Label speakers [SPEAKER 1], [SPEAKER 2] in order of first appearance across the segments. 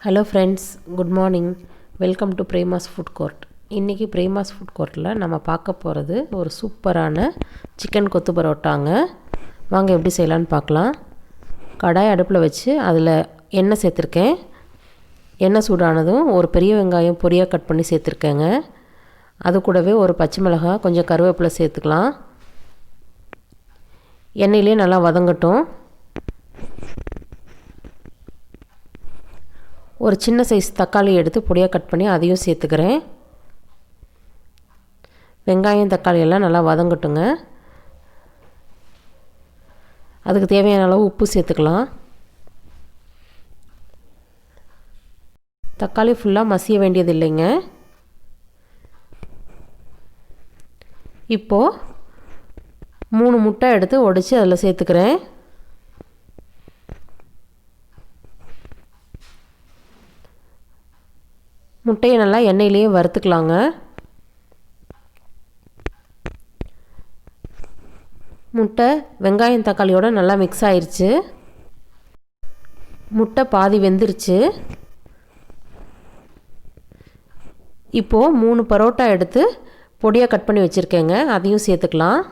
[SPEAKER 1] Hello friends, good morning. Welcome to Prema's food court. இன்றைக்கி Prema's food கோர்ட்டில் நம்ம பார்க்க போகிறது ஒரு சூப்பரான சிக்கன் கொத்து பரோட்டாங்க. வாங்க எப்படி செய்யலான்னு பார்க்கலாம். கடாய் அடுப்பில் வச்சு அதில் எண்ணெய் சேர்த்துருக்கேன். எண்ணெய் சூடானதும் ஒரு பெரிய வெங்காயம் பொரியாக கட் பண்ணி சேர்த்துருக்கேங்க. அது கூடவே ஒரு பச்சை மிளகாய், கொஞ்சம் கருவேப்பிலை சேர்த்துக்கலாம். எண்ணெயிலே நல்லா வதங்கட்டும். ஒரு சின்ன சைஸ் தக்காளி எடுத்து பொடியாக கட் பண்ணி அதையும் சேர்த்துக்கிறேன். வெங்காயம் தக்காளி எல்லாம் நல்லா வதங்கட்டுங்க. அதுக்கு தேவையான அளவு உப்பு சேர்த்துக்கலாம். தக்காளி ஃபுல்லாக மசிய வேண்டியது இல்லைங்க. இப்போது 3 முட்டை எடுத்து உடைச்சி அதில் சேர்த்துக்கிறேன். முட்டையை நல்லா எண்ணெயிலேயே வறுத்துக்கலாங்க. முட்டை வெங்காயம் தக்காளியோடு நல்லா மிக்ஸ் ஆயிடுச்சு. முட்டை பாதி வெந்துருச்சு. இப்போது 3 பரோட்டா எடுத்து பொடியாக கட் பண்ணி வச்சுருக்கேங்க. அதையும் சேர்த்துக்கலாம்.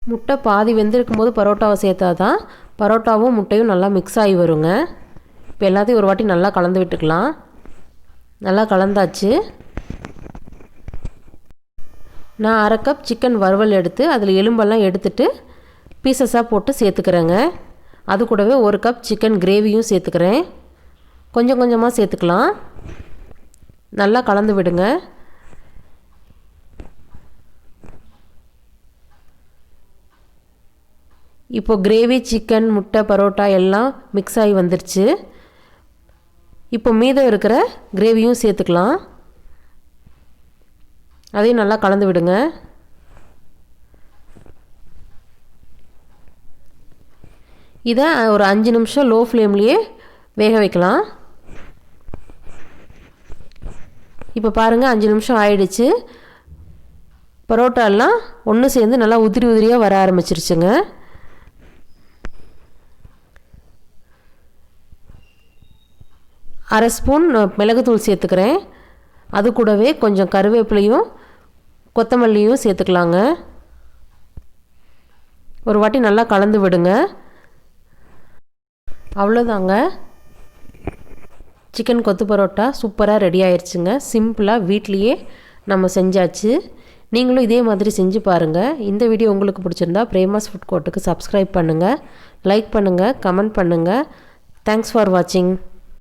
[SPEAKER 1] முட்டை பாதி வெந்திருக்கும் போது பரோட்டாவை சேர்த்தா தான் பரோட்டாவும் முட்டையும் நல்லா மிக்ஸ் ஆகி வருங்க. இப்போ எல்லாத்தையும் ஒரு வாட்டி நல்லா கலந்து விட்டுக்கலாம். நல்லா கலந்தாச்சு. நான் 1/2 கப் சிக்கன் வறுவல் எடுத்து அதில் எலும்பெல்லாம் எடுத்துட்டு பீசஸாக போட்டு சேர்த்துக்கிறேங்க. அது கூடவே 1 கப் சிக்கன் கிரேவியும் சேர்த்துக்கிறேன். கொஞ்சம் கொஞ்சமாக சேர்த்துக்கலாம். நல்லா கலந்து விடுங்க. இப்போது கிரேவி, சிக்கன், முட்டை, பரோட்டா எல்லாம் மிக்ஸ் ஆகி வந்துருச்சு. இப்போ மீதம் இருக்கிற கிரேவியும் சேர்த்துக்கலாம். அதையும் நல்லா கலந்து விடுங்க. இதை ஒரு 5 நிமிஷம் லோ ஃப்ளேம்லேயே வேக வைக்கலாம். இப்போ பாருங்கள், 5 நிமிஷம் ஆயிடுச்சு. பரோட்டாலாம் ஒன்று சேர்ந்து நல்லா உதிரி உதிரியாக வர ஆரம்பிச்சிருச்சுங்க. அரை ஸ்பூன் மிளகுத்தூள் சேர்த்துக்கிறேன். அது கூடவே கொஞ்சம் கருவேப்பிலையும் கொத்தமல்லியும் சேர்த்துக்கலாங்க. ஒரு வாட்டி நல்லா கலந்து விடுங்க. அவ்வளோதாங்க, சிக்கன் கொத்து பரோட்டா சூப்பராக ரெடி ஆயிடுச்சுங்க. சிம்பிளாக வீட்லேயே நம்ம செஞ்சாச்சு. நீங்களும் இதே மாதிரி செஞ்சு பாருங்கள். இந்த வீடியோ உங்களுக்கு பிடிச்சிருந்தா பிரேமாஸ் ஃபுட் கோர்ட்டுக்கு சப்ஸ்கிரைப் பண்ணுங்கள், லைக் பண்ணுங்கள், கமெண்ட் பண்ணுங்கள். தேங்க்ஸ் ஃபார் வாட்சிங்.